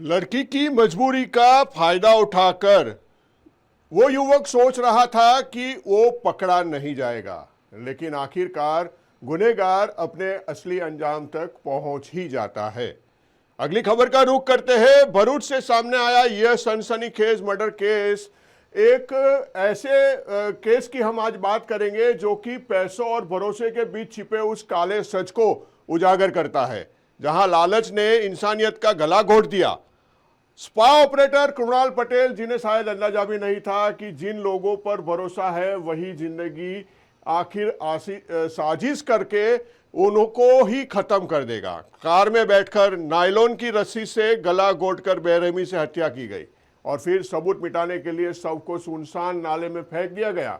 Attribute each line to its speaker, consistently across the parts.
Speaker 1: लड़की की मजबूरी का फायदा उठाकर वो युवक सोच रहा था कि वो पकड़ा नहीं जाएगा, लेकिन आखिरकार गुनहगार अपने असली अंजाम तक पहुंच ही जाता है। अगली खबर का रुख करते हैं। भरूच से सामने आया यह सनसनीखेज मर्डर केस। एक ऐसे केस की हम आज बात करेंगे जो कि पैसों और भरोसे के बीच छिपे उस काले सच को उजागर करता है, जहां लालच ने इंसानियत का गला घोट दिया। स्पा ऑपरेटर कृणाल पटेल, जिन्हें शायद अंदाजा भी नहीं था कि जिन लोगों पर भरोसा है वही जिंदगी आखिर साजिश करके उनको ही खत्म कर देगा। कार में बैठकर नायलॉन की रस्सी से गला घोंटकर बेरहमी से हत्या की गई और फिर सबूत मिटाने के लिए शव को सुनसान नाले में फेंक दिया गया।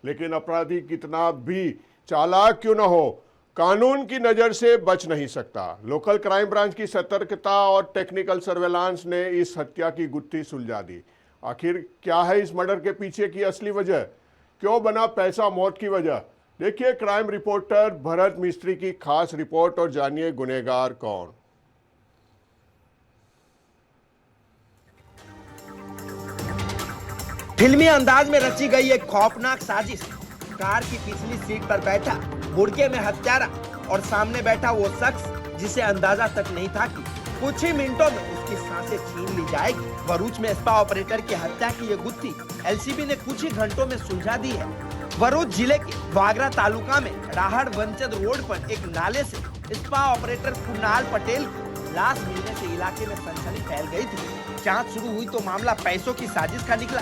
Speaker 1: लेकिन अपराधी कितना भी चालाक क्यों न हो, कानून की नजर से बच नहीं सकता। लोकल क्राइम ब्रांच की सतर्कता और टेक्निकल सर्वेलांस ने इस हत्या की गुत्थी सुलझा दी। आखिर क्या है इस मर्डर के पीछे की असली वजह? क्यों बना पैसा मौत की वजह? देखिए क्राइम रिपोर्टर भरत मिस्त्री की खास रिपोर्ट और जानिए गुनहगार कौन।
Speaker 2: फिल्मी अंदाज में रची गई एक खौफनाक साजिश। कार की पिछली सीट पर बैठा बुड़के में हत्यारा और सामने बैठा वो शख्स जिसे अंदाजा तक नहीं था कि कुछ ही मिनटों में उसकी सांसें छीन ली जाएगी। भरूच में स्पा ऑपरेटर की हत्या की ये गुत्थी एलसीबी ने कुछ ही घंटों में सुलझा दी है। भरूच जिले के वागरा तालुका में राहड़ वंचद रोड पर एक नाले से स्पा ऑपरेटर कृणाल पटेल को लाश मिलने से इलाके में सनसनी फैल गई थी। जांच शुरू हुई तो मामला पैसों की साजिश का निकला।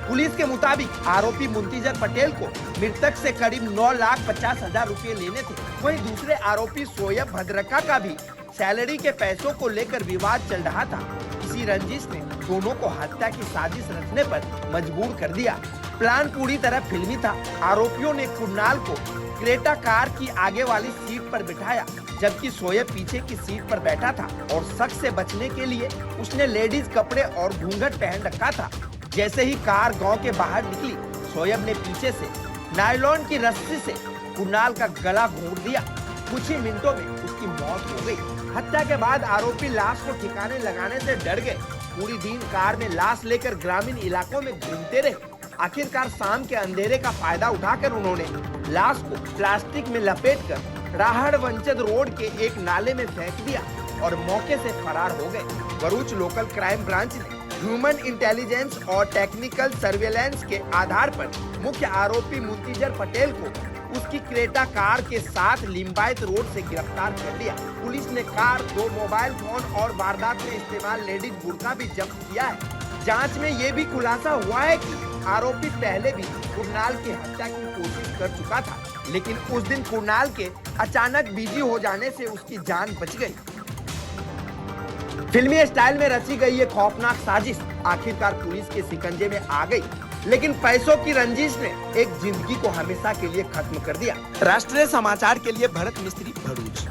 Speaker 2: पुलिस के मुताबिक आरोपी मुंतीजर पटेल को मृतक से करीब 9,50,000 रुपए लेने थे। वहीं दूसरे आरोपी सोयब भद्रका का भी सैलरी के पैसों को लेकर विवाद चल रहा था। इसी रंजिश ने दोनों को हत्या की साजिश रचने पर मजबूर कर दिया। प्लान पूरी तरह फिल्मी था। आरोपियों ने कृणाल को क्रेटा कार की आगे वाली सीट पर बिठाया, जबकि सोयब पीछे की सीट पर बैठा था और शख्स से बचने के लिए उसने लेडीज कपड़े और घूंघट पहन रखा था। जैसे ही कार गांव के बाहर निकली, सोयब ने पीछे से नायलॉन की रस्सी से कृणाल का गला घोंट दिया। कुछ ही मिनटों में उसकी मौत हो गई। हत्या के बाद आरोपी लाश को ठिकाने लगाने से डर गए। पूरी दिन कार में लाश लेकर ग्रामीण इलाकों में घूमते रहे। आखिरकार शाम के अंधेरे का फायदा उठाकर उन्होंने लाश को प्लास्टिक में लपेटकर राहड़ वंचद रोड के एक नाले में फेंक दिया और मौके से फरार हो गए। भरूच लोकल क्राइम ब्रांच ने ह्यूमन इंटेलिजेंस और टेक्निकल सर्वेलेंस के आधार पर मुख्य आरोपी मुंतीजर पटेल को उसकी क्रेटा कार के साथ लिंबायत रोड से गिरफ्तार कर लिया। पुलिस ने कार, 2 मोबाइल फोन और वारदात में इस्तेमाल लेडीज बुर्का भी जब्त किया है। जांच में ये भी खुलासा हुआ है कि आरोपी पहले भी कृणाल की हत्या की कोशिश कर चुका था, लेकिन उस दिन कृणाल के अचानक बिजी हो जाने से उसकी जान बच गई। फिल्मी स्टाइल में रची गई ये खौफनाक साजिश आखिरकार पुलिस के शिकंजे में आ गई, लेकिन पैसों की रंजिश ने एक जिंदगी को हमेशा के लिए खत्म कर दिया। राष्ट्रीय समाचार के लिए भरत मिस्त्री, भरूच।